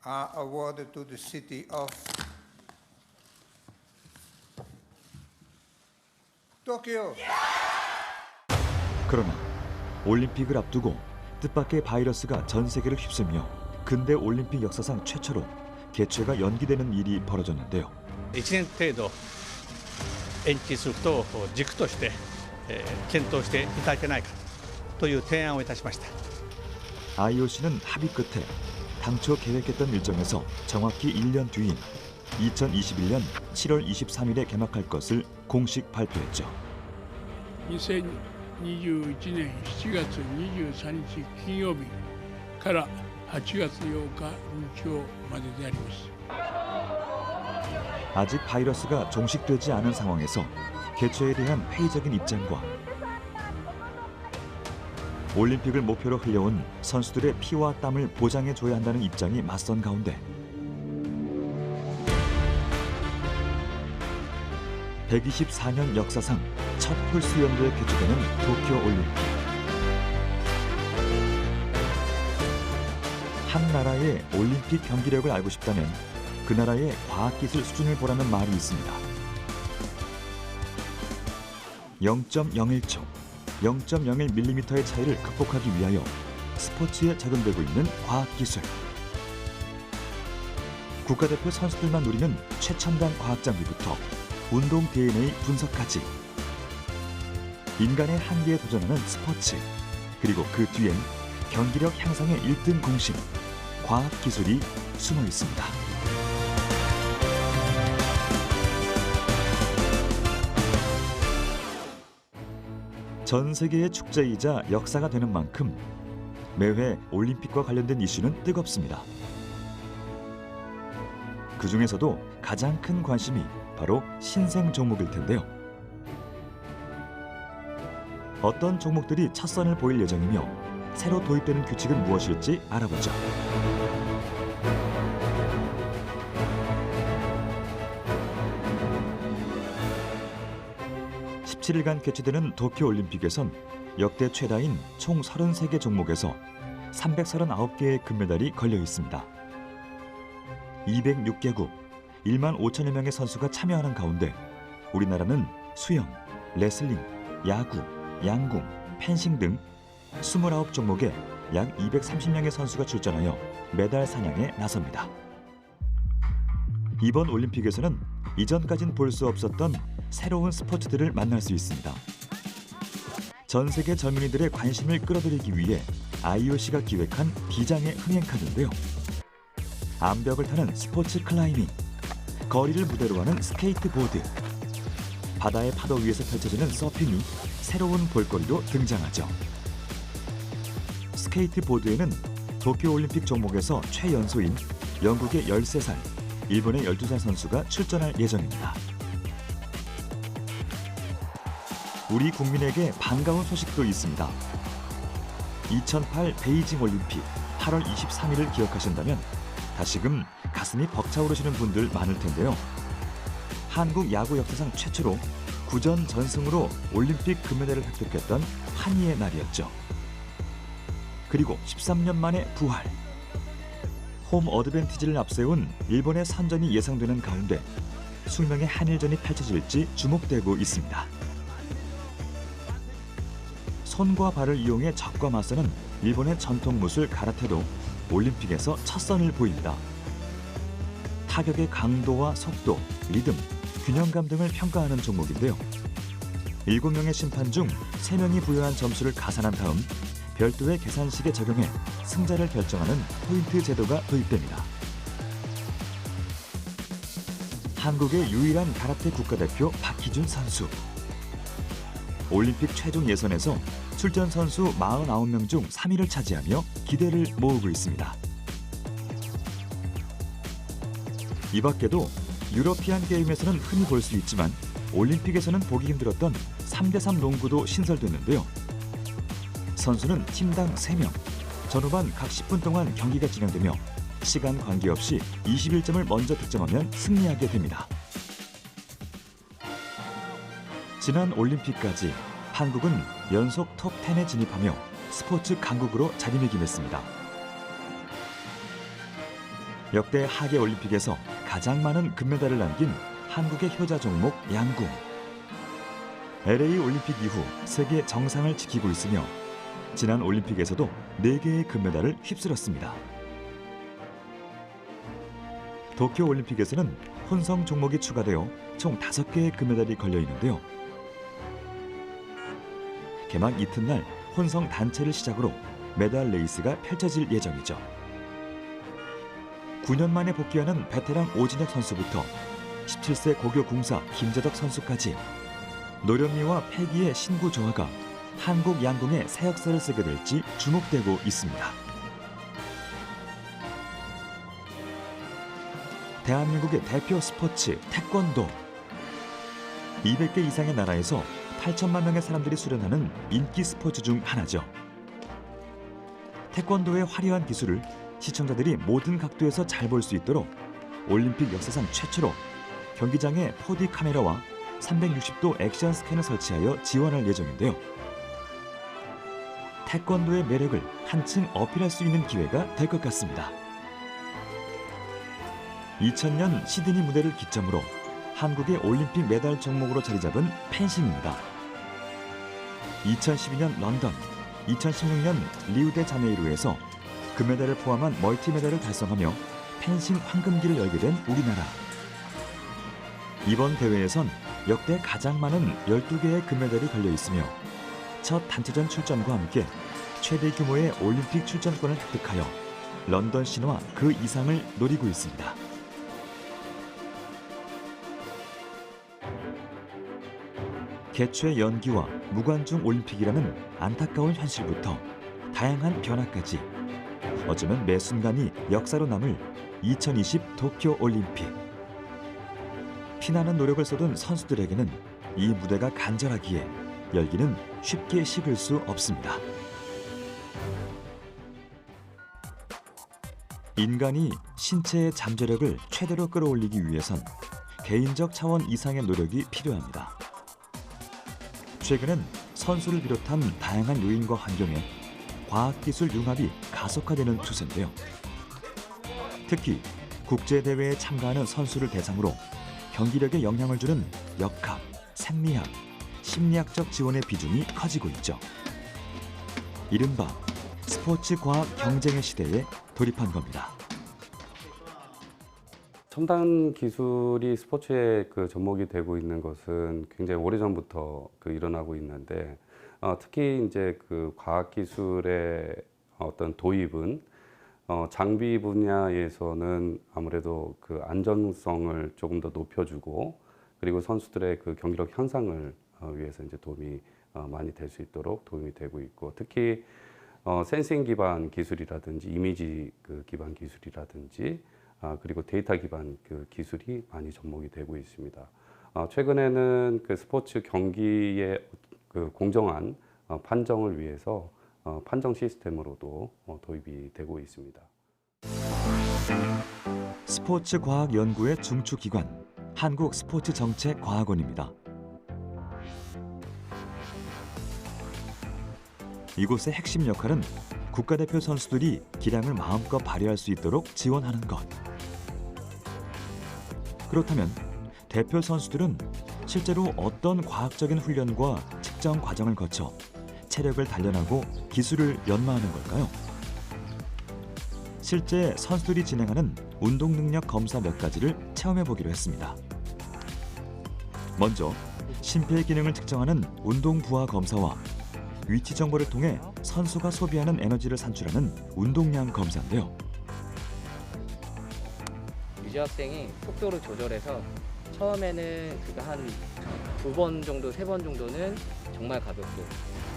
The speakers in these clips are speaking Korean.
are awarded to the city of Tokyo. 그러나 올림픽을 앞두고 뜻밖의 바이러스가 전 세계를 휩쓸며 근대 올림픽 역사상 최초로 개최가 연기되는 일이 벌어졌는데요. 1年程度延期することを軸として検討していただけないかという提案をいたしました。 IOC는 합의 끝에 당초 계획했던 일정에서 정확히 1년 뒤인 2021년 7월 23일에 개막할 것을 공식 발표했죠. 2021年7月23日金曜日から8月8日日曜までであります。 아직 바이러스가 종식되지 않은 상황에서 개최에 대한 회의적인 입장과 올림픽을 목표로 흘려온 선수들의 피와 땀을 보장해줘야 한다는 입장이 맞선 가운데 124년 역사상 첫 홀수연도에 개최되는 도쿄올림픽. 한 나라의 올림픽 경기력을 알고 싶다면 그 나라의 과학기술 수준을 보라는 말이 있습니다. 0.01초, 0.01mm의 차이를 극복하기 위하여 스포츠에 적용되고 있는 과학기술. 국가대표 선수들만 누리는 최첨단 과학장비부터 운동 DNA 분석까지 인간의 한계에 도전하는 스포츠, 그리고 그 뒤엔 경기력 향상의 1등 공신, 과학기술이 숨어 있습니다. 전 세계의 축제이자 역사가 되는 만큼 매회 올림픽과 관련된 이슈는 뜨겁습니다. 그 중에서도 가장 큰 관심이 바로 신생 종목일 텐데요. 어떤 종목들이 첫 선을 보일 예정이며 새로 도입되는 규칙은 무엇일지 알아보죠. (17일간) 개최되는 도쿄올림픽에선 역대 최다인 총 33개 종목에서 339개의 금메달이 걸려 있습니다. 206개국 1만 5천여 명의 선수가 참여하는 가운데 우리나라는 수영, 레슬링, 야구, 양궁, 펜싱 등 29 종목에 약 230명의 선수가 출전하여 메달 사냥에 나섭니다. 이번 올림픽에서는 이전까진 볼 수 없었던 새로운 스포츠들을 만날 수 있습니다. 전 세계 젊은이들의 관심을 끌어들이기 위해 IOC가 기획한 비장의 흥행카드인데요. 암벽을 타는 스포츠 클라이밍, 거리를 무대로 하는 스케이트보드, 바다의 파도 위에서 펼쳐지는 서핑이 새로운 볼거리로 등장하죠. 스케이트보드에는 도쿄올림픽 종목에서 최연소인 영국의 13살, 일본의 12살 선수가 출전할 예정입니다. 우리 국민에게 반가운 소식도 있습니다. 2008 베이징 올림픽 8월 23일을 기억하신다면 다시금 가슴이 벅차오르시는 분들 많을 텐데요. 한국 야구 역사상 최초로 구전 전승으로 올림픽 금메달을 획득했던 한이의 날이었죠. 그리고 13년 만에 부활. 홈 어드밴티지를 앞세운 일본의 선전이 예상되는 가운데 숙명의 한일전이 펼쳐질지 주목되고 있습니다. 손과 발을 이용해 적과 맞서는 일본의 전통 무술 가라테도 올림픽에서 첫 선을 보입니다. 타격의 강도와 속도, 리듬, 균형감 등을 평가하는 종목인데요. 7명의 심판 중 3명이 부여한 점수를 가산한 다음 별도의 계산식에 적용해 승자를 결정하는 포인트 제도가 도입됩니다. 한국의 유일한 가라테 국가대표 박희준 선수. 올림픽 최종 예선에서 출전 선수 49명 중 3위를 차지하며 기대를 모으고 있습니다. 이 밖에도 유러피안 게임에서는 흔히 볼 수 있지만 올림픽에서는 보기 힘들었던 3대3 농구도 신설됐는데요. 선수는 팀당 3명, 전후반 각 10분 동안 경기가 진행되며 시간 관계없이 21점을 먼저 득점하면 승리하게 됩니다. 지난 올림픽까지 한국은 연속 톱10에 진입하며 스포츠 강국으로 자리매김했습니다. 역대 하계 올림픽에서 가장 많은 금메달을 남긴 한국의 효자 종목 양궁. LA 올림픽 이후 세계 정상을 지키고 있으며 지난 올림픽에서도 4개의 금메달을 휩쓸었습니다. 도쿄 올림픽에서는 혼성 종목이 추가되어 총 5개의 금메달이 걸려 있는데요. 개막 이튿날 혼성 단체를 시작으로 메달 레이스가 펼쳐질 예정이죠. 9년 만에 복귀하는 베테랑 오진혁 선수부터 17세 고교 궁사 김재덕 선수까지 노련미와 패기의 신구 조화가 한국 양궁의 새 역사를 쓰게 될지 주목되고 있습니다. 대한민국의 대표 스포츠 태권도. 200개 이상의 나라에서 8천만 명의 사람들이 수련하는 인기 스포츠 중 하나죠. 태권도의 화려한 기술을 시청자들이 모든 각도에서 잘 볼 수 있도록 올림픽 역사상 최초로 경기장에 4D 카메라와 360도 액션 스캔을 설치하여 지원할 예정인데요. 태권도의 매력을 한층 어필할 수 있는 기회가 될 것 같습니다. 2000년 시드니 무대를 기점으로 한국의 올림픽 메달 종목으로 자리 잡은 펜싱입니다. 2012년 런던, 2016년 리우데자네이루에서 금메달을 포함한 멀티메달을 달성하며 펜싱 황금기를 열게 된 우리나라. 이번 대회에선 역대 가장 많은 12개의 금메달이 걸려 있으며 첫 단체전 출전과 함께 최대 규모의 올림픽 출전권을 획득하여 런던 신화 그 이상을 노리고 있습니다. 개최 연기와 무관중 올림픽이라는 안타까운 현실부터 다양한 변화까지 어쩌면 매 순간이 역사로 남을 2020 도쿄 올림픽. 피나는 노력을 쏟은 선수들에게는 이 무대가 간절하기에 열기는 쉽게 식을 수 없습니다. 인간이 신체의 잠재력을 최대로 끌어올리기 위해선 개인적 차원 이상의 노력이 필요합니다. 최근엔 선수를 비롯한 다양한 요인과 환경에 과학기술 융합이 가속화되는 추세인데요. 특히 국제대회에 참가하는 선수를 대상으로 경기력에 영향을 주는 역학, 생리학, 심리학적 지원의 비중이 커지고 있죠. 이른바 스포츠 과학 경쟁의 시대에 돌입한 겁니다. 첨단 기술이 스포츠의 그 접목이 되고 있는 것은 굉장히 오래전부터 일어나고 있는데 특히 이제 그 과학 기술의 어떤 도입은 장비 분야에서는 아무래도 그 안전성을 조금 더 높여주고 그리고 선수들의 그 경기력 향상을 위해서 이제 도움이 많이 될 수 있도록 도움이 되고 있고 특히 센싱 기반 기술이라든지 이미지 그 기반 기술이라든지 그리고 데이터 기반 그 기술이 많이 접목이 되고 있습니다. 최근에는 그 스포츠 경기의 그 공정한 판정을 위해서 판정 시스템으로도 도입이 되고 있습니다. 스포츠 과학 연구의 중추기관 한국스포츠정책과학원입니다. 이곳의 핵심 역할은 국가대표 선수들이 기량을 마음껏 발휘할 수 있도록 지원하는 것. 그렇다면 대표 선수들은 실제로 어떤 과학적인 훈련과 측정 과정을 거쳐 체력을 단련하고 기술을 연마하는 걸까요? 실제 선수들이 진행하는 운동 능력 검사 몇 가지를 체험해 보기로 했습니다. 먼저 심폐 기능을 측정하는 운동 부하 검사와 위치 정보를 통해 선수가 소비하는 에너지를 산출하는 운동량 검사인데요. 유지 학생이 속도를 조절해서 처음에는 한 2번 정도, 3번 정도는 정말 가볍게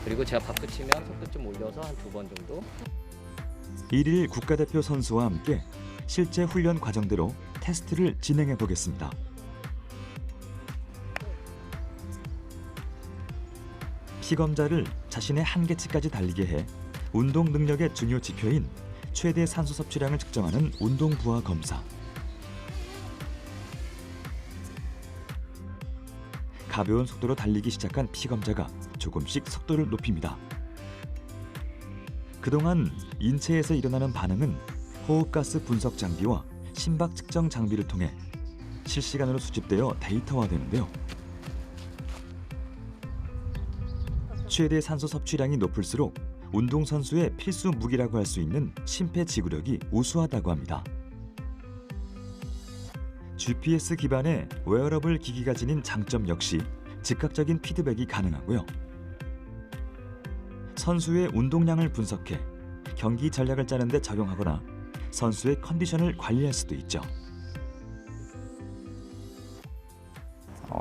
그리고 제가 박수 치면 속도 좀 올려서 한 2번 정도. 1일 국가대표 선수와 함께 실제 훈련 과정대로 테스트를 진행해 보겠습니다. 피검자를 자신의 한계치까지 달리게 해 운동 능력의 중요 지표인 최대 산소 섭취량을 측정하는 운동 부하 검사. 가벼운 속도로 달리기 시작한 피검자가 조금씩 속도를 높입니다. 그동안 인체에서 일어나는 반응은 호흡가스 분석 장비와 심박 측정 장비를 통해 실시간으로 수집되어 데이터화되는데요. 최대 산소 섭취량이 높을수록 운동선수의 필수 무기라고 할 수 있는 심폐지구력이 우수하다고 합니다. GPS 기반의 웨어러블 기기가 지닌 장점 역시 즉각적인 피드백이 가능하고요. 선수의 운동량을 분석해 경기 전략을 짜는 데 적용하거나 선수의 컨디션을 관리할 수도 있죠.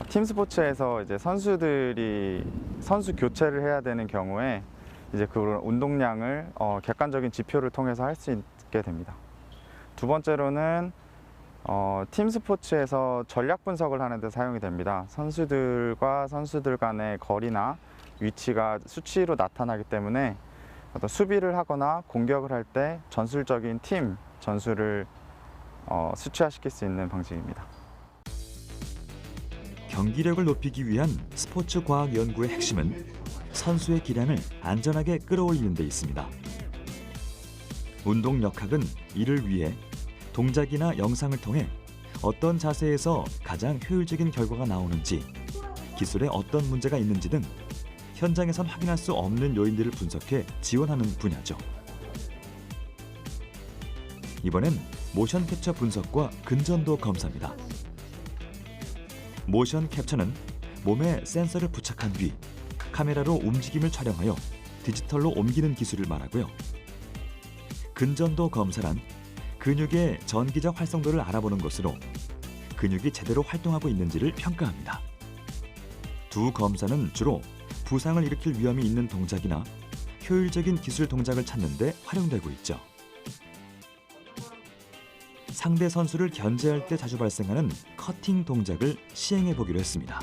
팀 스포츠에서 이제 선수들이 선수 교체를 해야 되는 경우에 이제 그런 운동량을 객관적인 지표를 통해서 할 수 있게 됩니다. 두 번째로는 팀 스포츠에서 전략 분석을 하는 데 사용이 됩니다. 선수들과 선수들 간의 거리나 위치가 수치로 나타나기 때문에 어떤 수비를 하거나 공격을 할 때 전술적인 팀 전술을 수치화시킬 수 있는 방식입니다. 경기력을 높이기 위한 스포츠 과학 연구의 핵심은 선수의 기량을 안전하게 끌어올리는 데 있습니다. 운동역학은 이를 위해 동작이나 영상을 통해 어떤 자세에서 가장 효율적인 결과가 나오는지, 기술에 어떤 문제가 있는지 등 현장에선 확인할 수 없는 요인들을 분석해 지원하는 분야죠. 이번엔 모션 캡처 분석과 근전도 검사입니다. 모션 캡처는 몸에 센서를 부착한 뒤 카메라로 움직임을 촬영하여 디지털로 옮기는 기술을 말하고요. 근전도 검사란 근육의 전기적 활성도를 알아보는 것으로 근육이 제대로 활동하고 있는지를 평가합니다. 두 검사는 주로 부상을 일으킬 위험이 있는 동작이나 효율적인 기술 동작을 찾는 데 활용되고 있죠. 상대 선수를 견제할 때 자주 발생하는 커팅 동작을 시행해 보기로 했습니다.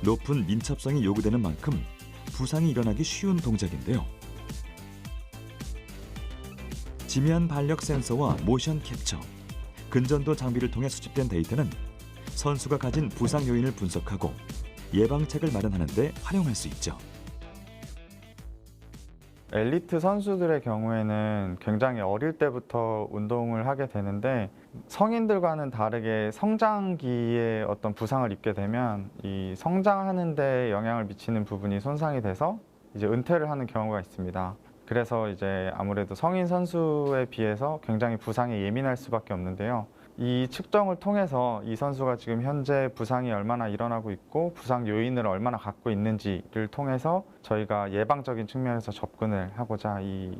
높은 민첩성이 요구되는 만큼 부상이 일어나기 쉬운 동작인데요. 지면 반력 센서와 모션 캡처, 근전도 장비를 통해 수집된 데이터는 선수가 가진 부상 요인을 분석하고 예방책을 마련하는 데 활용할 수 있죠. 엘리트 선수들의 경우에는 굉장히 어릴 때부터 운동을 하게 되는데 성인들과는 다르게 성장기에 어떤 부상을 입게 되면 이 성장하는 데 영향을 미치는 부분이 손상이 돼서 이제 은퇴를 하는 경우가 있습니다. 그래서 이제 아무래도 성인 선수에 비해서 굉장히 부상에 예민할 수밖에 없는데요. 이 측정을 통해서 이 선수가 지금 현재 부상이 얼마나 일어나고 있고 부상 요인을 얼마나 갖고 있는지를 통해서 저희가 예방적인 측면에서 접근을 하고자 이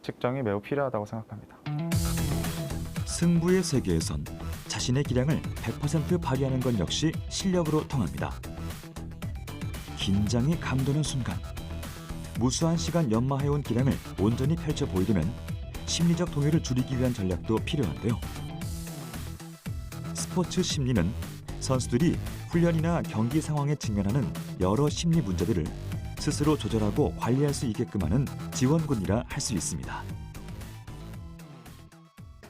측정이 매우 필요하다고 생각합니다. 승부의 세계에선 자신의 기량을 100% 발휘하는 것 역시 실력으로 통합니다. 긴장이 감도는 순간, 무수한 시간 연마해온 기량을 온전히 펼쳐 보이려면 심리적 동요를 줄이기 위한 전략도 필요한데요. 스포츠 심리는 선수들이 훈련이나 경기 상황에 직면하는 여러 심리 문제들을 스스로 조절하고 관리할 수 있게끔 하는 지원군이라 할 수 있습니다.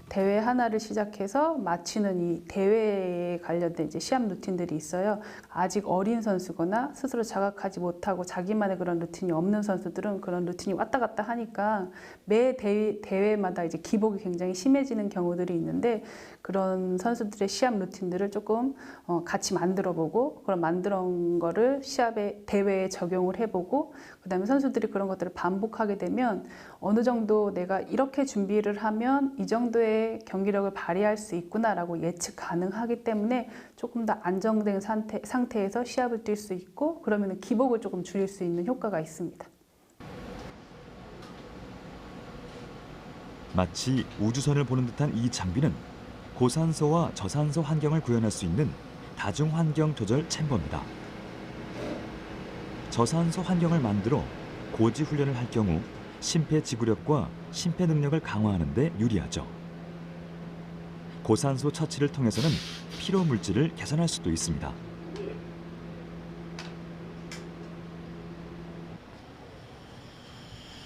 대회 하나를 시작해서 마치는 이 대회에 관련된 이제 시합 루틴들이 있어요. 아직 어린 선수거나 스스로 자각하지 못하고 자기만의 그런 루틴이 없는 선수들은 그런 루틴이 왔다 갔다 하니까 매 대회마다 이제 기복이 굉장히 심해지는 경우들이 있는데 그런 선수들의 시합 루틴들을 조금 같이 만들어보고 그런 만들어온 거를 시합에 대회에 적용을 해보고 그다음에 선수들이 그런 것들을 반복하게 되면 어느 정도 내가 이렇게 준비를 하면 이 정도의 경기력을 발휘할 수 있구나라고 예측 가능하기 때문에 조금 더 안정된 상태에서 시합을 뛸 수 있고 그러면 기복을 조금 줄일 수 있는 효과가 있습니다. 마치 우주선을 보는 듯한 이 장비는 고산소와 저산소 환경을 구현할 수 있는 다중환경 조절 챔버입니다. 저산소 환경을 만들어 고지 훈련을 할 경우 심폐지구력과 심폐 능력을 강화하는 데 유리하죠. 고산소 처치를 통해서는 피로 물질을 개선할 수도 있습니다.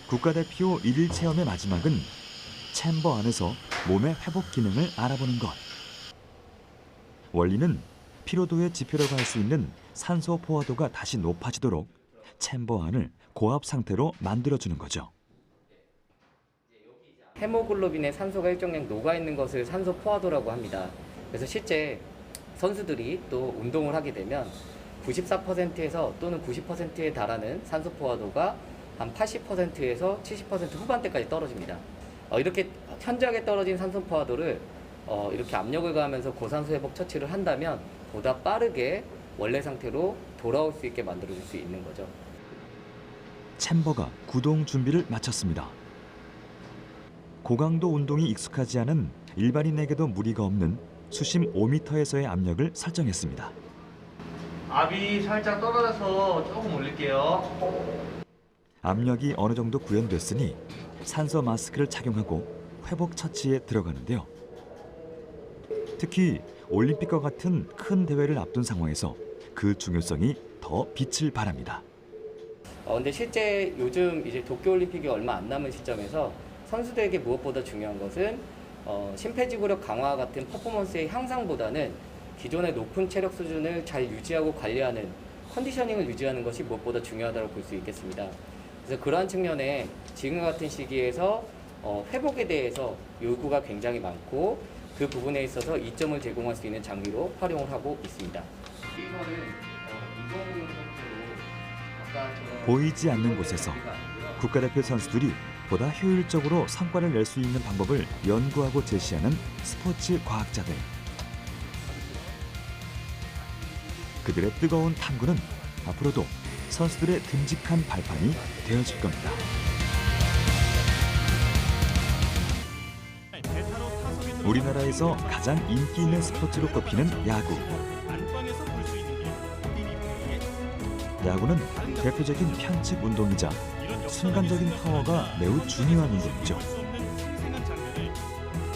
국가대표 1일 체험의 마지막은 챔버 안에서 몸의 회복 기능을 알아보는 것. 원리는 피로도의 지표라고 할 수 있는 산소 포화도가 다시 높아지도록 챔버 안을 고압 상태로 만들어주는 거죠. 헤모글로빈에 산소가 일정량 녹아있는 것을 산소 포화도라고 합니다. 그래서 실제 선수들이 또 운동을 하게 되면 94%에서 또는 90%에 달하는 산소 포화도가 한 80%에서 70% 후반대까지 떨어집니다. 이렇게 현저하게 떨어진 산소 포화도를 이렇게 압력을 가하면서 고산소 회복 처치를 한다면 보다 빠르게 원래 상태로 돌아올 수 있게 만들어줄 수 있는 거죠. 챔버가 구동 준비를 마쳤습니다. 고강도 운동이 익숙하지 않은 일반인에게도 무리가 없는 수심 5m에서의 압력을 설정했습니다. 압이 살짝 떨어져서 조금 올릴게요. 압력이 어느 정도 구현됐으니 산소 마스크를 착용하고 회복 처치에 들어가는데요. 특히 올림픽과 같은 큰 대회를 앞둔 상황에서 그 중요성이 더 빛을 발합니다. 근데 실제 요즘 이제 도쿄올림픽이 얼마 안 남은 시점에서 선수들에게 무엇보다 중요한 것은 심폐지구력 강화 같은 퍼포먼스의 향상보다는 기존의 높은 체력 수준을 잘 유지하고 관리하는 컨디셔닝을 유지하는 것이 무엇보다 중요하다고 볼 수 있겠습니다. 그래서 그러한 측면에 지금 같은 시기에서 회복에 대해서 요구가 굉장히 많고 그 부분에 있어서 이점을 제공할 수 있는 장비로 활용을 하고 있습니다. 보이지 않는 곳에서 국가대표 선수들이 보다 효율적으로 성과를 낼 수 있는 방법을 연구하고 제시하는 스포츠 과학자들. 그들의 뜨거운 탐구는 앞으로도 선수들의 듬직한 발판이 되어줄 겁니다. 우리나라에서 가장 인기 있는 스포츠로 꼽히는 야구. 야구는 대표적인 편측 운동이자 순간적인 파워가 매우 중요한 운동이죠.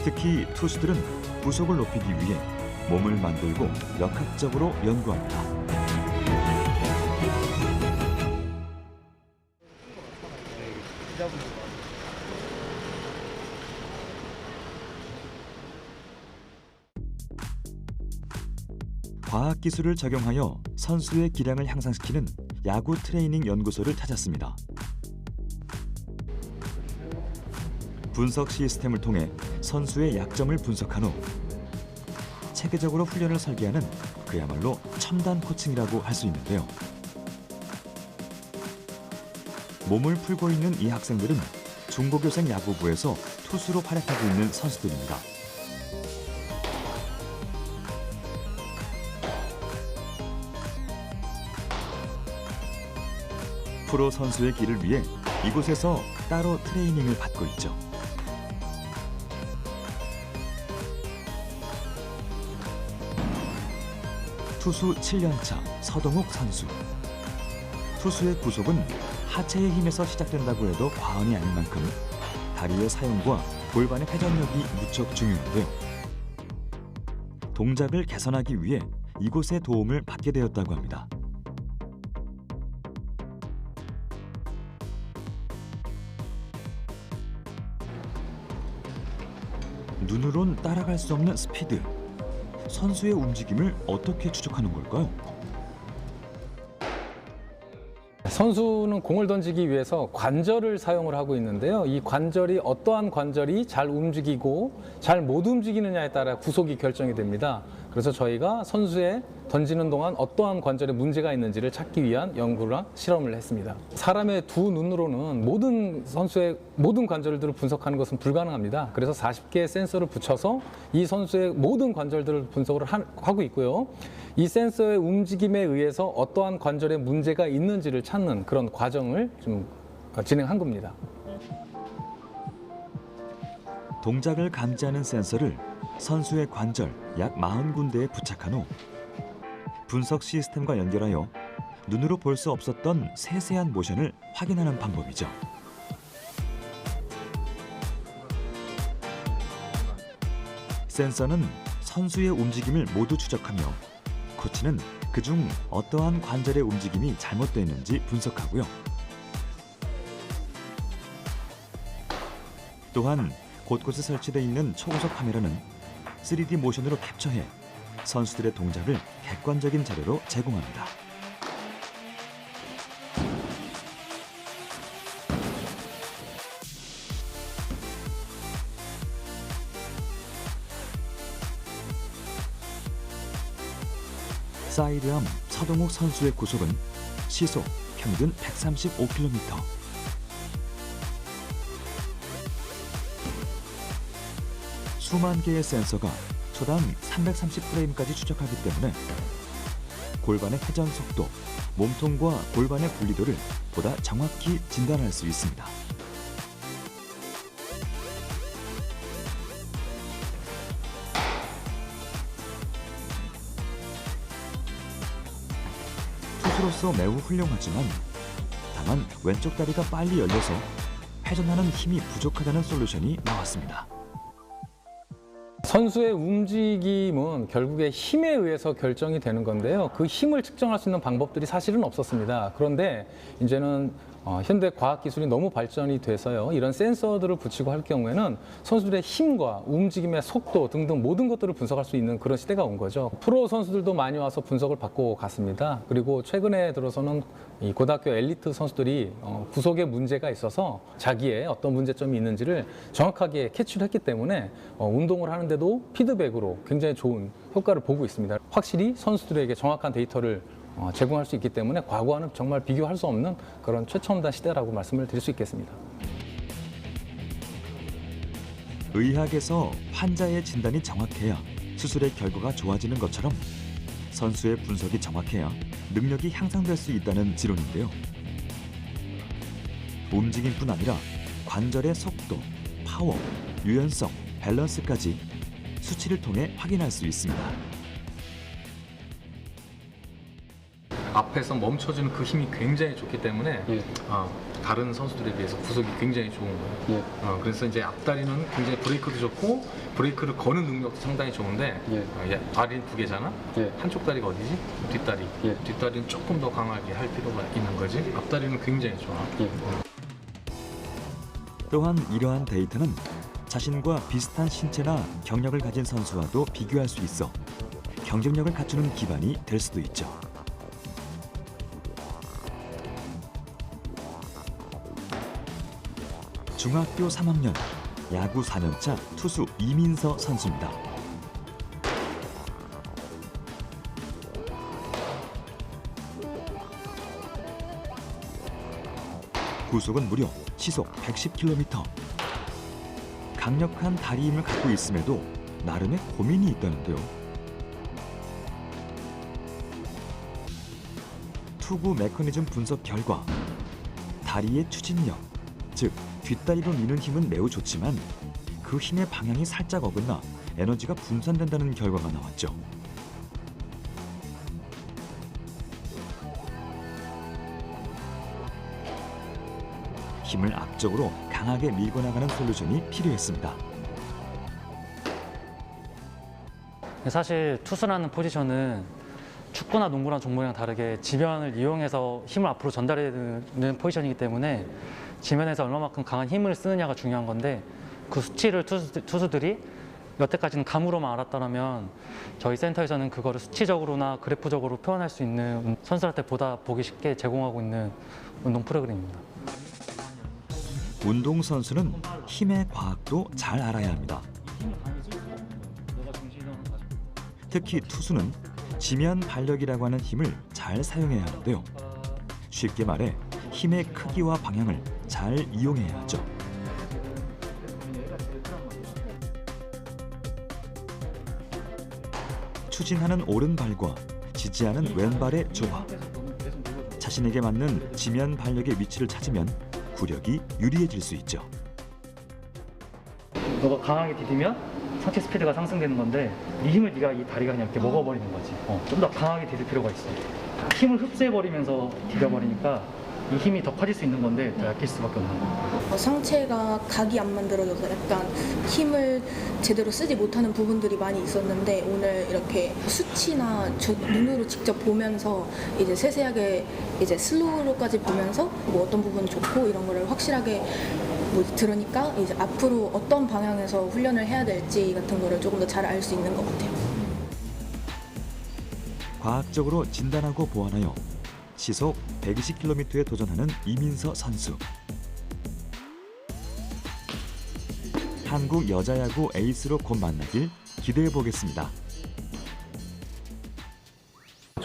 특히 투수들은 구속을 높이기 위해 몸을 만들고 역학적으로 연구합니다. 과학기술을 적용하여 선수의 기량을 향상시키는 야구 트레이닝 연구소를 찾았습니다. 분석 시스템을 통해 선수의 약점을 분석한 후 체계적으로 훈련을 설계하는 그야말로 첨단 코칭이라고 할 수 있는데요. 몸을 풀고 있는 이 학생들은 중고교생 야구부에서 투수로 활약하고 있는 선수들입니다. 프로 선수의 길을 위해 이곳에서 따로 트레이닝을 받고 있죠. 투수 7년차 서동욱 선수. 투수의 구속은 하체의 힘에서 시작된다고 해도 과언이 아닌 만큼 다리의 사용과 골반의 회전력이 무척 중요한데요. 동작을 개선하기 위해 이곳의 도움을 받게 되었다고 합니다. 눈으론 따라갈 수 없는 스피드. 선수의 움직임을 어떻게 추적하는 걸까요? 선수는 공을 던지기 위해서 관절을 사용을 하고 있는데요. 이 관절이 어떠한 관절이 잘 움직이고 잘 못 움직이느냐에 따라 구속이 결정이 됩니다. 그래서 저희가 선수의 던지는 동안 어떠한 관절에 문제가 있는지를 찾기 위한 연구랑 실험을 했습니다. 사람의 두 눈으로는 모든 선수의 모든 관절들을 분석하는 것은 불가능합니다. 그래서 40개의 센서를 붙여서 이 선수의 모든 관절들을 분석을 하고 있고요. 이 센서의 움직임에 의해서 어떠한 관절에 문제가 있는지를 찾는 그런 과정을 좀 진행한 겁니다. 동작을 감지하는 센서를 선수의 관절 약 40군데에 부착한 후 분석 시스템과 연결하여 눈으로 볼 수 없었던 세세한 모션을 확인하는 방법이죠. 센서는 선수의 움직임을 모두 추적하며 코치는 그중 어떠한 관절의 움직임이 잘못되는지 분석하고요. 또한 곳곳에 설치되어 있는 초고속 카메라는 3D 모션으로 캡처해 선수들의 동작을 객관적인 자료로 제공합니다. 사이드암 서동욱 선수의 구속은 시속 평균 135km. 수만 개의 센서가 초당 330프레임까지 추적하기 때문에 골반의 회전 속도, 몸통과 골반의 분리도를 보다 정확히 진단할 수 있습니다. 투수로서 매우 훌륭하지만 다만 왼쪽 다리가 빨리 열려서 회전하는 힘이 부족하다는 솔루션이 나왔습니다. 선수의 움직임은 결국에 힘에 의해서 결정이 되는 건데요. 그 힘을 측정할 수 있는 방법들이 사실은 없었습니다. 그런데 이제는 현대 과학 기술이 너무 발전이 돼서요. 이런 센서들을 붙이고 할 경우에는 선수들의 힘과 움직임의 속도 등등 모든 것들을 분석할 수 있는 그런 시대가 온 거죠. 프로 선수들도 많이 와서 분석을 받고 갔습니다. 그리고 최근에 들어서는 이 고등학교 엘리트 선수들이 구속에 문제가 있어서 자기의 어떤 문제점이 있는지를 정확하게 캐치를 했기 때문에 운동을 하는데도 피드백으로 굉장히 좋은 효과를 보고 있습니다. 확실히 선수들에게 정확한 데이터를 제공할 수 있기 때문에 과거와는 정말 비교할 수 없는 그런 최첨단 시대라고 말씀을 드릴 수 있겠습니다. 의학에서 환자의 진단이 정확해야 수술의 결과가 좋아지는 것처럼 선수의 분석이 정확해야 능력이 향상될 수 있다는 지론인데요. 움직임뿐 아니라 관절의 속도, 파워, 유연성, 밸런스까지 수치를 통해 확인할 수 있습니다. 앞에서 멈춰주는 그 힘이 굉장히 좋기 때문에 다른 선수들에 비해서 구속이 굉장히 좋은 거예요. 그래서 이제 앞다리는 굉장히 브레이크도 좋고 브레이크를 거는 능력도 상당히 좋은데 다리는 두 개잖아. 한쪽 다리가 어디지? 뒷다리. 뒷다리는 조금 더 강하게 할 필요가 있는 거지. 앞다리는 굉장히 좋아. 또한 이러한 데이터는 자신과 비슷한 신체나 경력을 가진 선수와도 비교할 수 있어 경쟁력을 갖추는 기반이 될 수도 있죠. 중학교 3학년 야구 4년차 투수 이민서 선수입니다. 구속은 무려 시속 110km. 강력한 다리 힘을 갖고 있음에도 나름의 고민이 있다는데요. 투구 메커니즘 분석 결과 다리의 추진력, 즉 뒷다리로 미는 힘은 매우 좋지만 그 힘의 방향이 살짝 어긋나 에너지가 분산된다는 결과가 나왔죠. 힘을 앞쪽으로 강하게 밀고 나가는 솔루션이 필요했습니다. 사실 투수라는 포지션은 축구나 농구나 종목이랑 다르게 지면을 이용해서 힘을 앞으로 전달해내는 포지션이기 때문에 지면에서 얼마만큼 강한 힘을 쓰느냐가 중요한 건데 그 수치를 투수들이 여태까지는 감으로만 알았다면 저희 센터에서는 그거를 수치적으로나 그래프적으로 표현할 수 있는 선수한테 보다 보기 쉽게 제공하고 있는 운동 프로그램입니다. 운동선수는 힘의 과학도 잘 알아야 합니다. 특히 투수는 지면 발력이라고 하는 힘을 잘 사용해야 하는데요. 쉽게 말해 힘의 크기와 방향을 잘 이용해야 하죠. 추진하는 오른발과 지지하는 왼발의 조화. 자신에게 맞는 지면 발력의 위치를 찾으면 구력이 유리해질 수 있죠. 너가 강하게 디디면 상체 스피드가 상승되는 건데 이 힘을 네가 이 다리가 그냥 이렇게 먹어버리는 거지. 좀 더 강하게 디딜 필요가 있어. 힘을 흡수해버리면서 디뎌버리니까 이 힘이 더 커질 수 있는 건데 더 약해질 수밖에 없는 거예요. 상체가 각이 안 만들어져서 약간 힘을 제대로 쓰지 못하는 부분들이 많이 있었는데 오늘 이렇게 수치나 눈으로 직접 보면서 이제 세세하게 이제 슬로우로까지 보면서 뭐 어떤 부분 좋고 이런 거를 확실하게 들으니까 이제 앞으로 어떤 방향에서 훈련을 해야 될지 같은 거를 조금 더 잘 알 수 있는 것 같아요. 과학적으로 진단하고 보완하여 시속 120km에 도전하는 이민서 선수. 한국 여자야구 에이스로 곧 만나길 기대해 보겠습니다.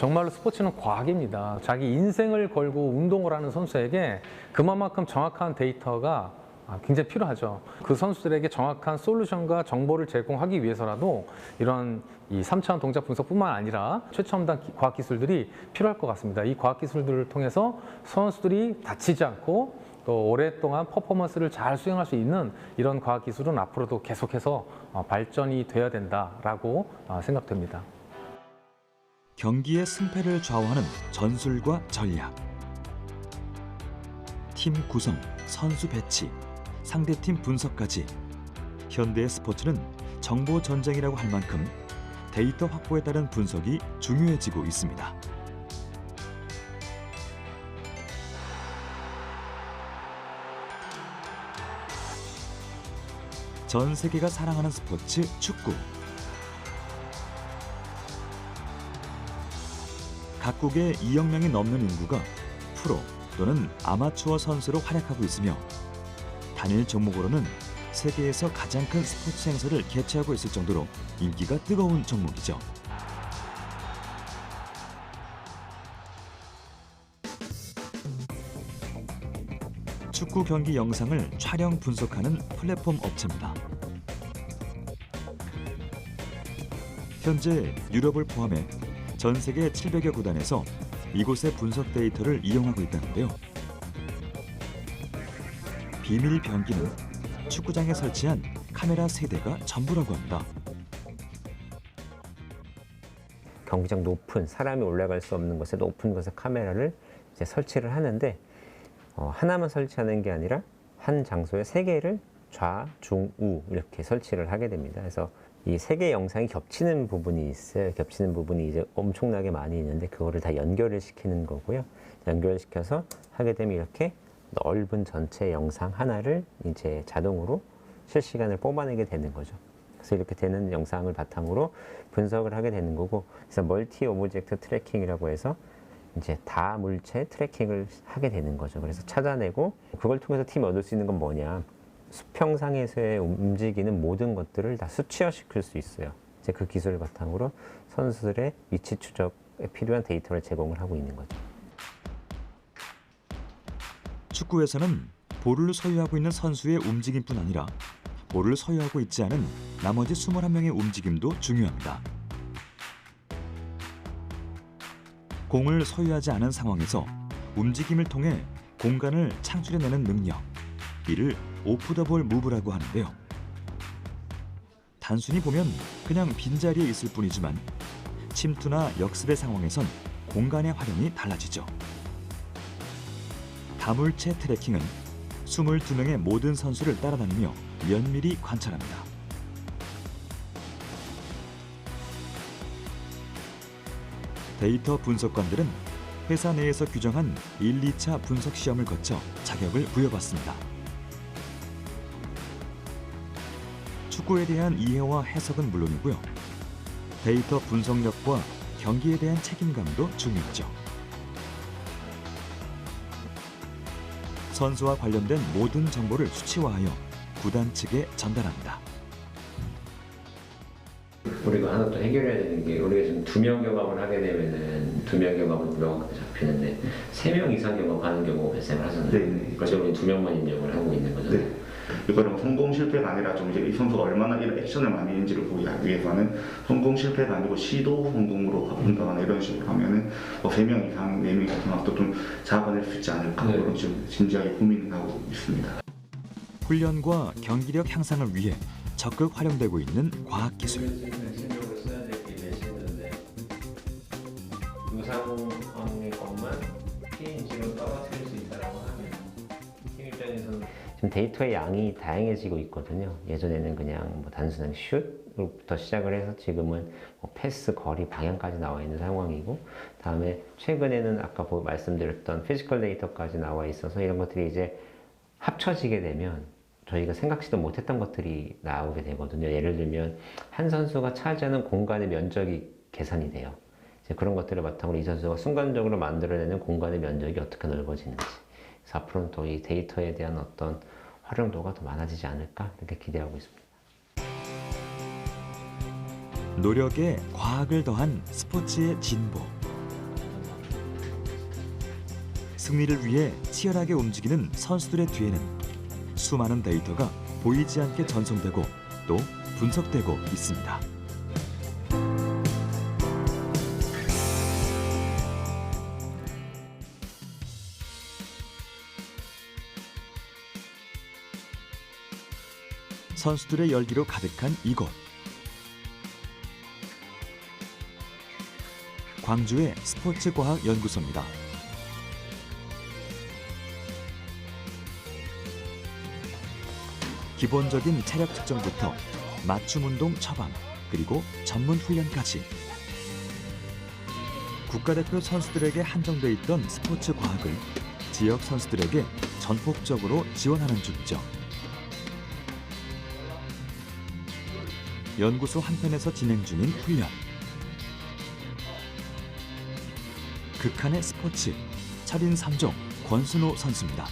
정말로 스포츠는 과학입니다. 자기 인생을 걸고 운동을 하는 선수에게 그만큼 정확한 데이터가 굉장히 필요하죠. 그 선수들에게 정확한 솔루션과 정보를 제공하기 위해서라도 이런 이 3차원 동작 분석뿐만 아니라 최첨단 과학 기술들이 필요할 것 같습니다. 이 과학 기술들을 통해서 선수들이 다치지 않고 또 오랫동안 퍼포먼스를 잘 수행할 수 있는 이런 과학 기술은 앞으로도 계속해서 발전이 돼야 된다라고 생각됩니다. 경기의 승패를 좌우하는 전술과 전략, 팀 구성, 선수 배치, 상대팀 분석까지 현대의 스포츠는 정보 전쟁이라고 할 만큼 데이터 확보에 따른 분석이 중요해지고 있습니다. 전 세계가 사랑하는 스포츠 축구. 각국의 2억 명이 넘는 인구가 프로 또는 아마추어 선수로 활약하고 있으며 단일 종목으로는 세계에서 가장 큰 스포츠 행사를 개최하고 있을 정도로 인기가 뜨거운 종목이죠. 축구 경기 영상을 촬영 분석하는 플랫폼 업체입니다. 현재 유럽을 포함해 전 세계 700여 구단에서 이곳의 분석 데이터를 이용하고 있다는데요. 비밀 병기는 축구장에 설치한 카메라 3대가 전부라고 합니다. 경기장 높은 사람이 올라갈 수 없는 곳에 높은 곳에 카메라를 이제 설치를 하는데 하나만 설치하는 게 아니라 한 장소에 3개를 좌, 중, 우 이렇게 설치를 하게 됩니다. 그래서 이 3개의 영상이 겹치는 부분이 있어요. 겹치는 부분이 이제 엄청나게 많이 있는데 그거를 다 연결을 시키는 거고요. 연결을 시켜서 하게 되면 이렇게 넓은 전체 영상 하나를 이제 자동으로 실시간을 뽑아내게 되는 거죠. 그래서 이렇게 되는 영상을 바탕으로 분석을 하게 되는 거고, 그래서 멀티 오브젝트 트래킹이라고 해서 이제 다 물체 트래킹을 하게 되는 거죠. 그래서 찾아내고 그걸 통해서 팀이 얻을 수 있는 건 뭐냐? 수평상에서의 움직이는 모든 것들을 다 수치화시킬 수 있어요. 이제 그 기술을 바탕으로 선수들의 위치 추적에 필요한 데이터를 제공을 하고 있는 거죠. 축구에서는 볼을 소유하고 있는 선수의 움직임뿐 아니라 볼을 소유하고 있지 않은 나머지 21명의 움직임도 중요합니다. 공을 소유하지 않은 상황에서 움직임을 통해 공간을 창출해내는 능력, 이를 오프 더 볼 무브라고 하는데요. 단순히 보면 그냥 빈자리에 있을 뿐이지만 침투나 역습의 상황에선 공간의 활용이 달라지죠. 다물체 트래킹은 22명의 모든 선수를 따라다니며 면밀히 관찰합니다. 데이터 분석관들은 회사 내에서 규정한 1, 2차 분석 시험을 거쳐 자격을 부여받습니다. 축구에 대한 이해와 해석은 물론이고요. 데이터 분석력과 경기에 대한 책임감도 중요하죠. 선수와 관련된 모든 정보를 수치화하여 구단 측에 전달합니다. 우리가 하나 또 해결해야 되는 게, 우리가 지금 2명 경합을 하게 되면은 2명 경합은 명확하게 잡히는데 3명 이상 경합하는 경우가 발생을 하잖아요. 네. 그래서 우리 2명만 인정을 하고 있는 거잖아요. 네. 이거는 성공 실패가 아니라 좀 이제 이 선수가 얼마나 이런 액션을 많이 했는지를 보기 위해서는 성공 실패가 아니고 시도 성공으로 바꾼다거나 이런 식으로 하면은 3명 이상, 4명 이상 경합도 좀 잡아낼 수 있지 않을까, 네. 그런 좀 진지하게 고민을 하고 있습니다. 훈련과 경기력 향상을 위해 적극 활용되고 있는 과학기술. 유상황의 것만 PNG로 떨어뜨릴 수 있다고 하면 팀 입장에서는 지금 데이터의 양이 다양해지고 있거든요. 예전에는 그냥 뭐 단순한 슛부터 시작을 해서 지금은 뭐 패스, 거리, 방향까지 나와 있는 상황이고, 다음에 최근에는 아까 말씀드렸던 피지컬 데이터까지 나와 있어서 이런 것들이 이제 합쳐지게 되면 저희가 생각지도 못했던 것들이 나오게 되거든요. 예를 들면 한 선수가 차지하는 공간의 면적이 계산이 돼요. 이제 그런 것들을 바탕으로 이 선수가 순간적으로 만들어내는 공간의 면적이 어떻게 넓어지는지, 그래서 앞으로는 또 이 데이터에 대한 어떤 활용도가 더 많아지지 않을까 이렇게 기대하고 있습니다. 노력에 과학을 더한 스포츠의 진보. 승리를 위해 치열하게 움직이는 선수들의 뒤에는 수많은 데이터가 보이지 않게 전송되고 또 분석되고 있습니다. 선수들의 열기로 가득한 이곳. 광주의 스포츠과학연구소입니다. 기본적인 체력 측정부터 맞춤 운동 처방, 그리고 전문 훈련까지 국가대표 선수들에게 한정돼 있던 스포츠 과학을 지역 선수들에게 전폭적으로 지원하는 중이죠. 연구소 한편에서 진행 중인 훈련. 극한의 스포츠, 철인 3종 권순호 선수입니다.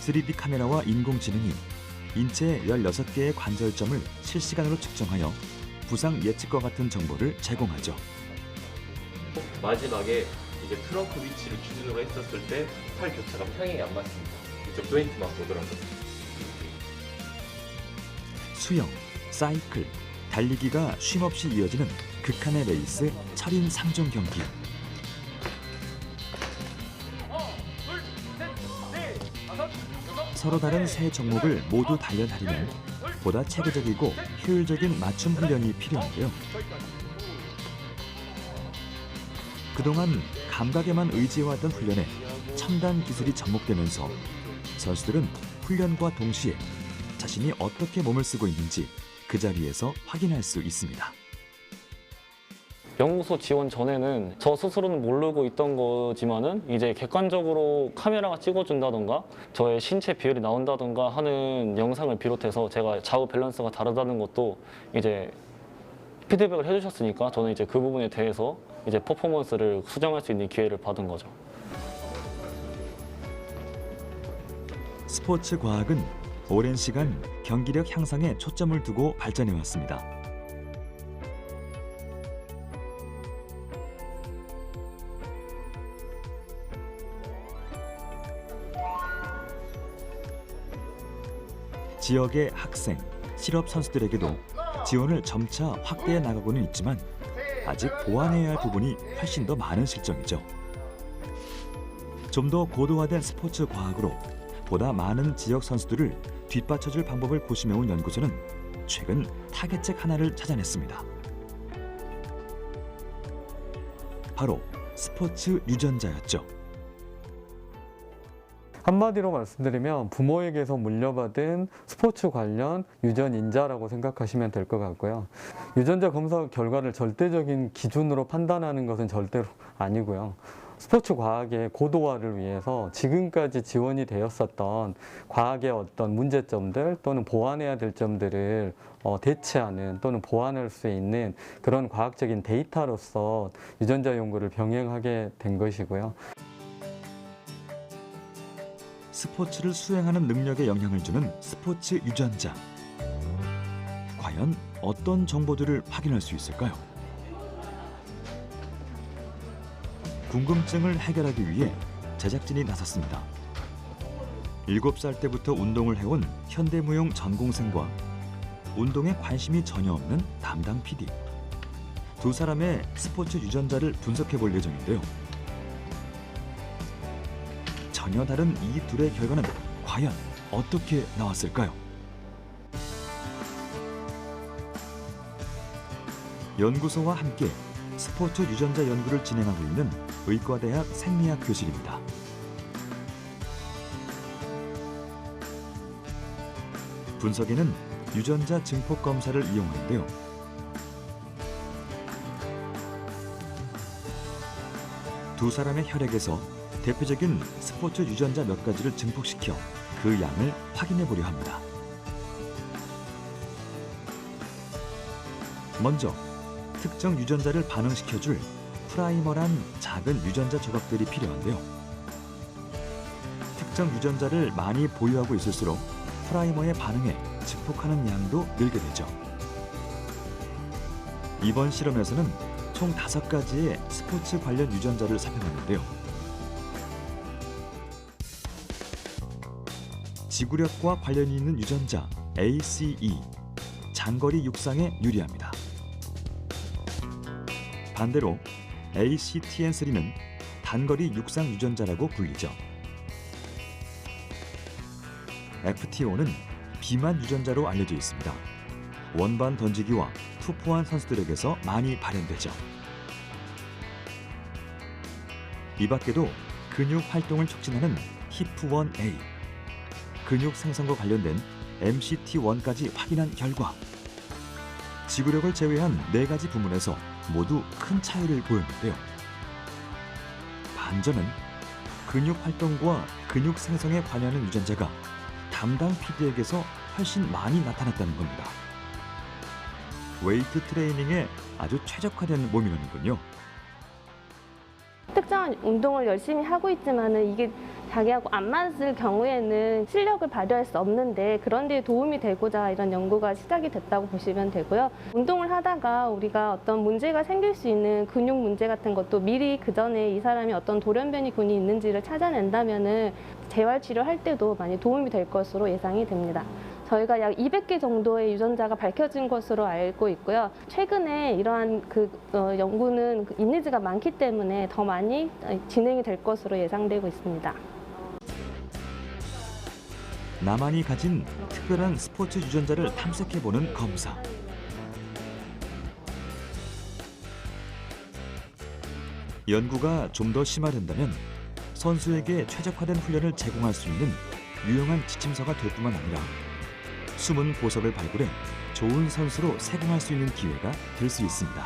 (3D) 카메라와 인공지능이 인체의 16개의 관절점을 실시간으로 측정하여 부상 예측과 같은 정보를 제공하죠. 마지막에 이제 트렁크 위치를 기준으로 했었을 때 팔 교차가 평행이 안 맞습니다. 이쪽 조인트만 보더라고요. 수영, 사이클, 달리기가 쉼없이 이어지는 극한의 레이스 철인 3종 경기. 서로 다른 세 종목을 모두 단련하려면 보다 체계적이고 효율적인 맞춤 훈련이 필요한데요. 그동안 감각에만 의지해왔던 훈련에 첨단 기술이 접목되면서 선수들은 훈련과 동시에 자신이 어떻게 몸을 쓰고 있는지 그 자리에서 확인할 수 있습니다. 연구소 지원 전에는 저 스스로는 모르고 있던 거지만은 이제 객관적으로 카메라가 찍어준다던가 저의 신체 비율이 나온다던가 하는 영상을 비롯해서 제가 좌우 밸런스가 다르다는 것도 이제 피드백을 해주셨으니까 저는 이제 그 부분에 대해서 이제 퍼포먼스를 수정할 수 있는 기회를 받은 거죠. 스포츠 과학은 오랜 시간 경기력 향상에 초점을 두고 발전해 왔습니다. 지역의 학생, 실업 선수들에게도 지원을 점차 확대해 나가고는 있지만 아직 보완해야 할 부분이 훨씬 더 많은 실정이죠. 좀 더 고도화된 스포츠 과학으로 보다 많은 지역 선수들을 뒷받쳐줄 방법을 고심해온 연구소는 최근 타겟책 하나를 찾아냈습니다. 바로 스포츠 유전자였죠. 한마디로 말씀드리면 부모에게서 물려받은 스포츠 관련 유전인자라고 생각하시면 될 것 같고요. 유전자 검사 결과를 절대적인 기준으로 판단하는 것은 절대로 아니고요. 스포츠 과학의 고도화를 위해서 지금까지 지원이 되었었던 과학의 어떤 문제점들 또는 보완해야 될 점들을 대체하는 또는 보완할 수 있는 그런 과학적인 데이터로서 유전자 연구를 병행하게 된 것이고요. 스포츠를 수행하는 능력에 영향을 주는 스포츠 유전자. 과연 어떤 정보들을 확인할 수 있을까요? 궁금증을 해결하기 위해 제작진이 나섰습니다. 7살 때부터 운동을 해온 현대무용 전공생과 운동에 관심이 전혀 없는 담당 PD. 두 사람의 스포츠 유전자를 분석해 볼 예정인데요. 전혀 다른 이 둘의 결과는 과연 어떻게 나왔을까요? 연구소와 함께 스포츠 유전자 연구를 진행하고 있는 의과대학 생리학 교실입니다. 분석에는 유전자 증폭 검사를 이용하는데요. 두 사람의 혈액에서 대표적인 스포츠 유전자 몇 가지를 증폭시켜 그 양을 확인해 보려 합니다. 먼저 특정 유전자를 반응시켜줄 프라이머란 작은 유전자 조각들이 필요한데요. 특정 유전자를 많이 보유하고 있을수록 프라이머의 반응에 증폭하는 양도 늘게 되죠. 이번 실험에서는 총 5가지의 스포츠 관련 유전자를 살펴봤는데요. 지구력과 관련이 있는 유전자 ACE, 장거리 육상에 유리합니다. 반대로 ACTN3는 단거리 육상 유전자라고 불리죠. FTO는 비만 유전자로 알려져 있습니다. 원반 던지기와 투포한 선수들에게서 많이 발현되죠. 이 밖에도 근육 활동을 촉진하는 HIF1A, 근육 생성과 관련된 MCT1까지 확인한 결과 지구력을 제외한 4가지 부문에서 모두 큰 차이를 보였는데요. 반전은 근육 활동과 근육 생성에 관여하는 유전자가 담당 PD에게서 훨씬 많이 나타났다는 겁니다. 웨이트 트레이닝에 아주 최적화된 몸이라는군요. 특정한 운동을 열심히 하고 있지만은 이게 자기하고 안 맞을 경우에는 실력을 발휘할 수 없는데 그런 데 도움이 되고자 이런 연구가 시작이 됐다고 보시면 되고요. 운동을 하다가 우리가 어떤 문제가 생길 수 있는 근육 문제 같은 것도 미리 그 전에 이 사람이 어떤 돌연변이군이 있는지를 찾아낸다면은 재활 치료할 때도 많이 도움이 될 것으로 예상이 됩니다. 저희가 약 200개 정도의 유전자가 밝혀진 것으로 알고 있고요. 최근에 이러한 연구는 인니즈가 많기 때문에 더 많이 진행이 될 것으로 예상되고 있습니다. 나만이 가진 특별한 스포츠 유전자를 탐색해보는 검사. 연구가 좀 더 심화된다면 선수에게 최적화된 훈련을 제공할 수 있는 유용한 지침서가 될 뿐만 아니라 숨은 보석을 발굴해 좋은 선수로 세공할 수 있는 기회가 될 수 있습니다.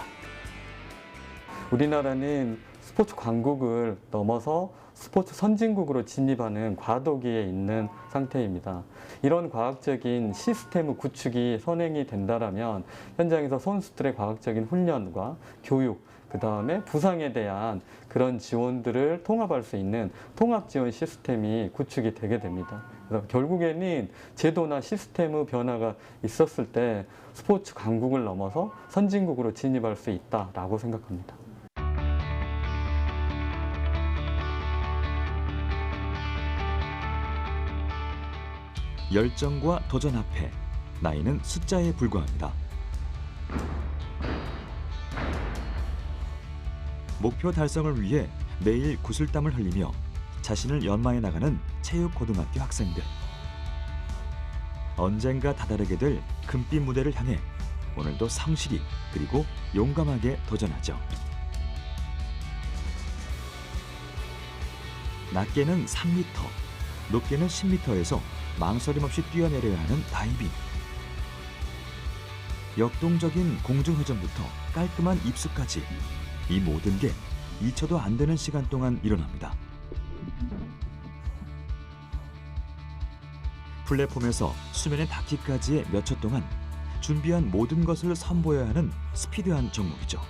우리나라는 스포츠 강국을 넘어서 스포츠 선진국으로 진입하는 과도기에 있는 상태입니다. 이런 과학적인 시스템 구축이 선행이 된다면 현장에서 선수들의 과학적인 훈련과 교육, 그 다음에 부상에 대한 그런 지원들을 통합할 수 있는 통합 지원 시스템이 구축이 되게 됩니다. 그래서 결국에는 제도나 시스템의 변화가 있었을 때 스포츠 강국을 넘어서 선진국으로 진입할 수 있다라고 생각합니다. 열정과 도전 앞에 나이는 숫자에 불과합니다. 목표 달성을 위해 매일 구슬땀을 흘리며 자신을 연마해 나가는 체육고등학교 학생들. 언젠가 다다르게 될 금빛 무대를 향해 오늘도 성실히 그리고 용감하게 도전하죠. 낮게는 3m, 높게는 10m에서 망설임 없이 뛰어내려야 하는 다이빙. 역동적인 공중회전부터 깔끔한 입수까지 이 모든 게 2초도 안 되는 시간 동안 일어납니다. 플랫폼에서 수면에 닿기까지의 몇 초 동안 준비한 모든 것을 선보여야 하는 스피드한 종목이죠.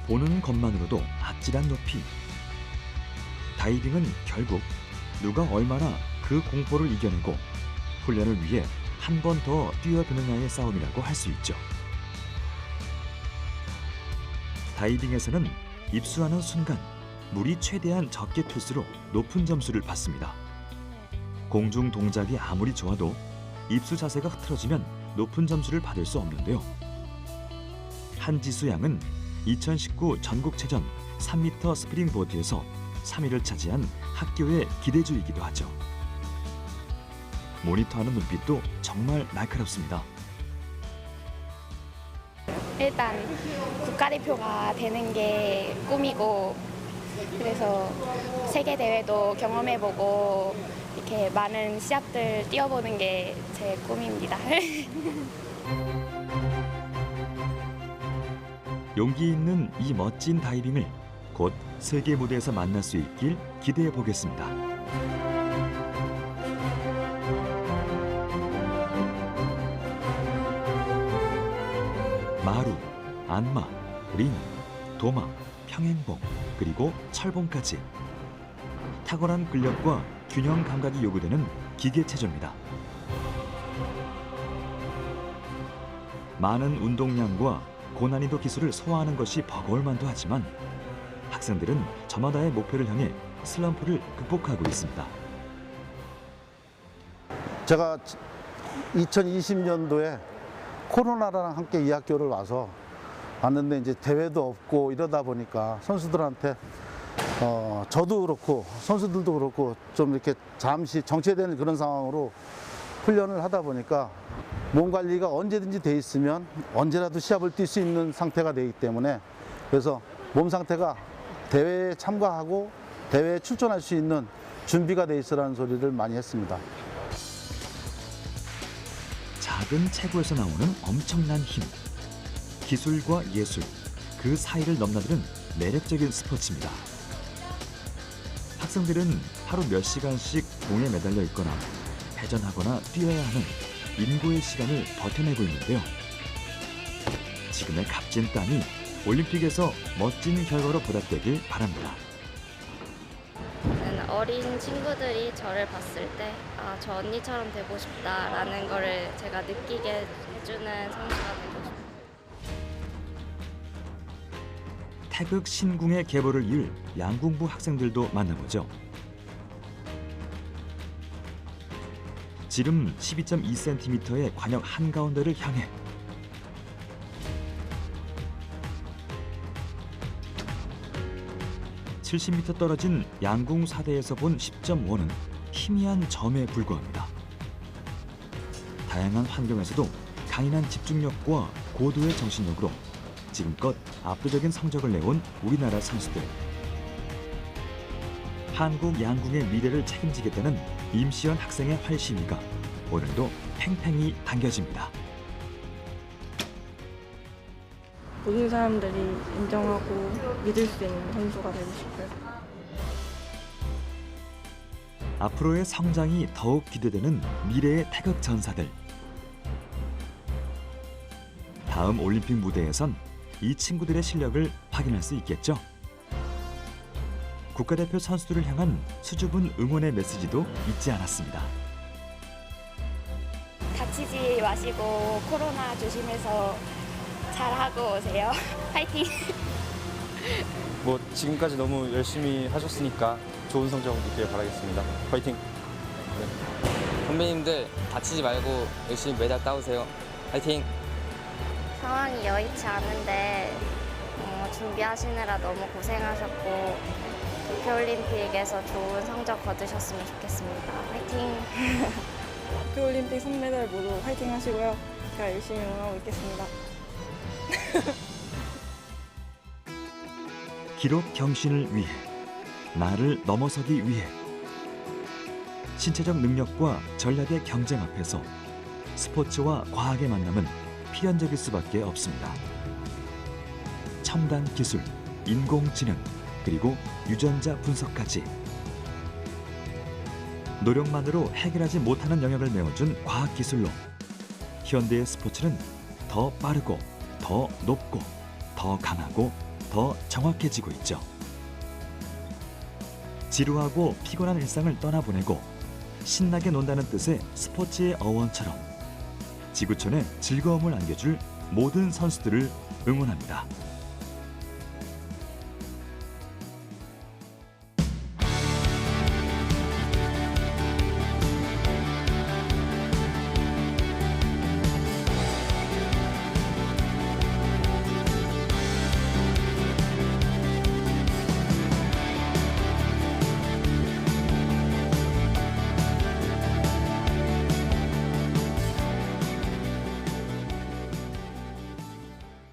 보는 것만으로도 아찔한 높이. 다이빙은 결국 누가 얼마나 그 공포를 이겨내고 훈련을 위해 한 번 더 뛰어드느냐의 싸움이라고 할 수 있죠. 다이빙에서는 입수하는 순간 물이 최대한 적게 틀수록 높은 점수를 받습니다. 공중 동작이 아무리 좋아도 입수 자세가 흐트러지면 높은 점수를 받을 수 없는데요. 한지수 양은 2019 전국체전 3m 스프링보드에서 3위를 차지한 학교의 기대주이기도 하죠. 모니터하는 눈빛도 정말 날카롭습니다. 일단 국가대표가 되는 게 꿈이고, 그래서 세계 대회도 경험해보고 이렇게 많은 시합들 뛰어보는 게 제 꿈입니다. 용기 있는 이 멋진 다이빙을 곧 세계 무대에서 만날 수 있길 기대해 보겠습니다. 마루, 안마, 링, 도마, 평행봉, 그리고 철봉까지 탁월한 근력과 균형 감각이 요구되는 기계체조입니다. 많은 운동량과 고난이도 기술을 소화하는 것이 버거울 만도 하지만 학생들은 저마다의 목표를 향해 슬럼프를 극복하고 있습니다. 제가 2020년도에 코로나랑 함께 이 학교를 와서 왔는데 이제 대회도 없고 이러다 보니까 선수들한테 저도 그렇고 선수들도 그렇고 좀 이렇게 잠시 정체되는 그런 상황으로 훈련을 하다 보니까 몸 관리가 언제든지 돼 있으면 언제라도 시합을 뛸 수 있는 상태가 되기 때문에 그래서 몸 상태가 대회에 참가하고 대회에 출전할 수 있는 준비가 돼 있으라는 소리를 많이 했습니다. 작은 체구에서 나오는 엄청난 힘, 기술과 예술, 그 사이를 넘나드는 매력적인 스포츠입니다. 학생들은 하루 몇 시간씩 공에 매달려 있거나 회전하거나 뛰어야 하는 인고의 시간을 버텨내고 있는데요. 지금의 값진 땀이 올림픽에서 멋진 결과로 보답되길 바랍니다. 어린 친구들이 저를 봤을 때 아, 저 언니처럼 되고 싶다라는 거를 제가 느끼게 해주는 선수가 되고 싶어요. 태극 신궁의 계보를 이을 양궁부 학생들도 만나보죠. 지름 12.2cm의 관역 한가운데를 향해 (70m) 떨어진 양궁 사대에서 본 10.5는 희미한 점에 불과합니다. 다양한 환경에서도 강인한 집중력과 고도의 정신력으로 지금껏 압도적인 성적을 내온 우리나라 선수들. 한국 양궁의 미래를 책임지겠다는 임시연 학생의 활심위가 오늘도 팽팽히 당겨집니다. 모든 사람들이 인정하고 믿을 수 있는 선수가 되고 싶어요. 앞으로의 성장이 더욱 기대되는 미래의 태극 전사들. 다음 올림픽 무대에선 이 친구들의 실력을 확인할 수 있겠죠. 국가대표 선수들을 향한 수줍은 응원의 메시지도 잊지 않았습니다. 다치지 마시고 코로나 조심해서 잘하고 오세요. 파이팅! 뭐 지금까지 너무 열심히 하셨으니까 좋은 성적 있길 바라겠습니다. 파이팅! 선배님들 다치지 말고 열심히 메달 따오세요. 파이팅! 상황이 여의치 않은데 준비하시느라 너무 고생하셨고 도쿄올림픽에서 좋은 성적 거두셨으면 좋겠습니다. 화이팅! 도쿄올림픽 선배들 모두 화이팅 하시고요. 제가 열심히 응원하고 있겠습니다. 기록 경신을 위해, 나를 넘어서기 위해 신체적 능력과 전략의 경쟁 앞에서 스포츠와 과학의 만남은 필연적일 수밖에 없습니다. 첨단 기술, 인공지능, 그리고 유전자 분석까지 노력만으로 해결하지 못하는 영역을 메워준 과학기술로 현대의 스포츠는 더 빠르고 더 높고 더 강하고 더 정확해지고 있죠. 지루하고 피곤한 일상을 떠나보내고 신나게 논다는 뜻의 스포츠의 어원처럼 지구촌에 즐거움을 안겨줄 모든 선수들을 응원합니다.